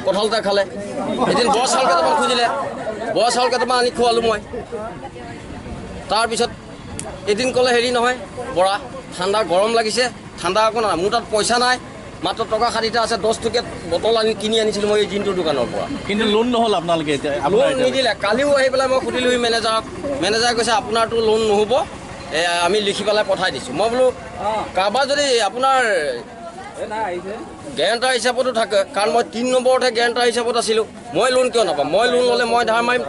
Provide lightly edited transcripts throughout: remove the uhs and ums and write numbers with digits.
কঁঠালটা খালে এদিন বৰা চাউল কেইটামান খুজিলে বৰা চাউল কেইটামান আনি খোৱালোঁ মই তাৰপিছত এদিন ক'লে হেৰি নহয় বৰা ঠাণ্ডা গৰম লাগিছে ঠাণ্ডা আকৌ নাই মোৰ তাত পইচা নাই মাত্ৰ টকা 60টা আছে 10 টকীয়া বটল আনি কিনি আনিছিলোঁ মই এই জিনটোৰ দোকানৰ পৰা কিন্তু লোন নহ'ল আপোনালোকে লোন নিদিলে কালিও আহি পেলাই মই সুধিলোঁ মেনেজাৰে কৈছে আপোনাৰতো লোন নহ'ব আমি লিখি পেলাই পঠাই দিছোঁ মই বোলো কাৰোবাৰ যদি আপোনাৰ গেৰাণ্টাৰ হিচাপতো থাকে কাৰণ মই 3 নম্বৰতহে গেৰাণ্টাৰ হিচাপত আছিলোঁ মই লোন কিয় নাপাম মই লোন ল'লে মই ধাৰ মাৰিম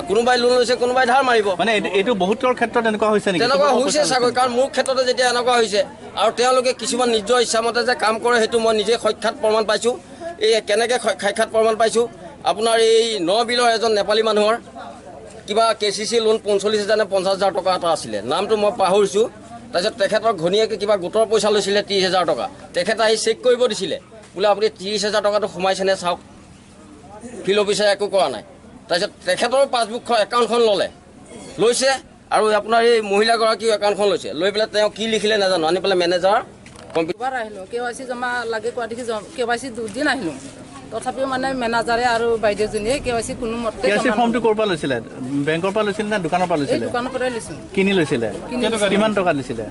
কোনোবাই লোন লৈছে কোনোবাই ধাৰ মাৰিব মানে এইটো বহুতৰ ক্ষেত্ৰত এনেকুৱা হৈছে নেকি তেনেকুৱা হৈছে চাগৈ কাৰণ মোৰ ক্ষেত্ৰতে যেতিয়া এনেকুৱা হৈছে আৰু তেওঁলোকে কিছুমান নিজৰ ইচ্ছামতে যে কাম কৰে সেইটো মই নিজে সাক্ষাৎ প্ৰমাণ পাইছোঁ এই কেনেকৈ সাক্ষাৎ প্ৰমাণ পাইছোঁ আপোনাৰ এই বিলৰ এজন নেপালী মানুহৰ কিবা KCC লোন 45,000 নে 50,000 টকা এটা আছিলে নামটো মই পাহৰিছোঁ তাৰপিছত তেখেতৰ ঘনীয়েকে কিবা গোটৰ পইচা লৈছিলে 30,000 টকা তেখেতে আহি চেক কৰিব দিছিলে বোলে আপুনি 30,000 টকাটো সোমাইছেনে চাওক ফিল্ড অফিচাৰে একো কৰা নাই তাৰপিছত তেখেতৰ পাছবুকখন একাউণ্টখন লৈছে আৰু আপোনাৰ এই মহিলাগৰাকীও একাউণ্টখন লৈছে লৈ পেলাই তেওঁ কি লিখিলে নাজানো আনি পেলাই মেনেজাৰ কম্পিউটাৰ আহিলোঁ KYC জমা লাগে কোৱা দেখি KYC 2 দিন আহিলোঁ তথাপিও মানে মেনেজাৰে আৰু বাইদেউজনীয়ে KYC কোনো মতে KYC ফৰ্মটো ক'ৰ পৰা লৈছিলে বেংকৰ পৰা লৈছিলে নে দোকানৰ পৰা লৈছিলে দোকানৰ পৰাই লৈছোঁ কিনি লৈছিলে কিমান টকা লৈছিলে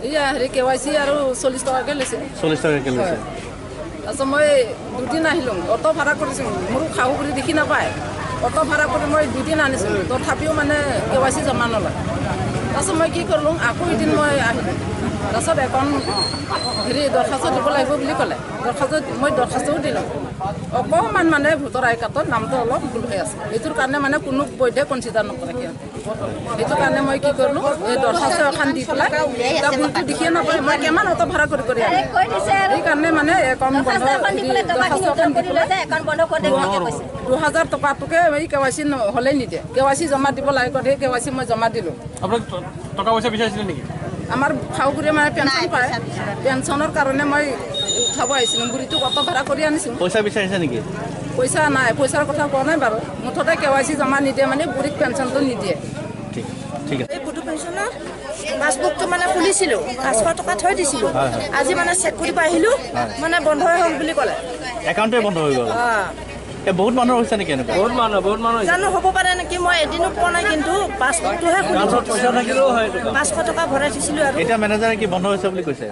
এয়া হেৰি KYC আৰু 40 টকাকৈ লৈছে 40 টকাকৈ লৈছে তাৰপিছত মই 2 দিন আহিলোঁ অটো ভাড়া কৰিছোঁ মোৰো খাওঁ বুলি দেখি নাপায় অটো ভাড়া কৰি মই 2 দিন আনিছোঁ তথাপিও মানে KYC জমা নলয় তাৰপিছত মই কি কৰিলোঁ আকৌ এদিন মই আহিলোঁ তাৰপিছত এখন হেৰি দৰখাস্ত দিব লাগিব বুলি ক'লে মই দৰখাস্তও দিলোঁ অকণমান মানে ভোটাৰ আই কাৰ্ডৰ নামটো অলপ ভুল হৈ আছে সেইটোৰ কাৰণে মানে কোনো বৈধে কনচিডাৰ নকৰে সেইটো কাৰণে মই কি কৰিলোঁ এই দৰখাস্ত এখন দি পেলাই তাৰ ভুলটো দেখিয়ে নাপায় মই কিমান অটো ভাড়া কৰি সেইকাৰণে মানে একাউণ্ট দৰখাস্ত এখন দি পেলাই 2,000 টকাটোকে এই KYC হ'লেই নিদিয়ে KYC জমা দিব লাগে সেই KYC মই জমা দিলোঁ আপোনাক টকা পইচা বিচাৰিছিলে নেকি আমাৰ খাওঁগুৰিয়ে মানে পেঞ্চন পায় পেঞ্চনৰ কাৰণে মই উঠাব আহিছিলোঁ বুঢ়ীটোক অটো ভাড়া কৰি আনিছোঁ পইচা বিচাৰিছে নেকি পইচা নাই পইচাৰ কথা কোৱা নাই বাৰু মুঠতে KYC জমা নিদিয়ে মানে বুঢ়ীক পেঞ্চনটো নিদিয়ে ঠিক আছে এই বুঢ়ী পেঞ্চনৰ পাছবুকটো মানে খুলিছিলোঁ 500 টকা থৈ দিছিলোঁ আজি মানে চেক কৰিব আহিলোঁ মানে বন্ধ হ'ল বুলি ক'লে একাউণ্টে বন্ধ হৈ গ'ল বহুত মানুহ হৈছে নেকি এনেকুৱা বহুত মানুহ জানো হ'ব পাৰে নেকি মই এদিনো পোৱা নাই কিন্তু পাছবুকটোহে খুলিছোঁ 500 টকা ভৰাই থৈছিলোঁ আৰু এতিয়া মেনেজাৰে কি বন্ধ হৈছে বুলি কৈছে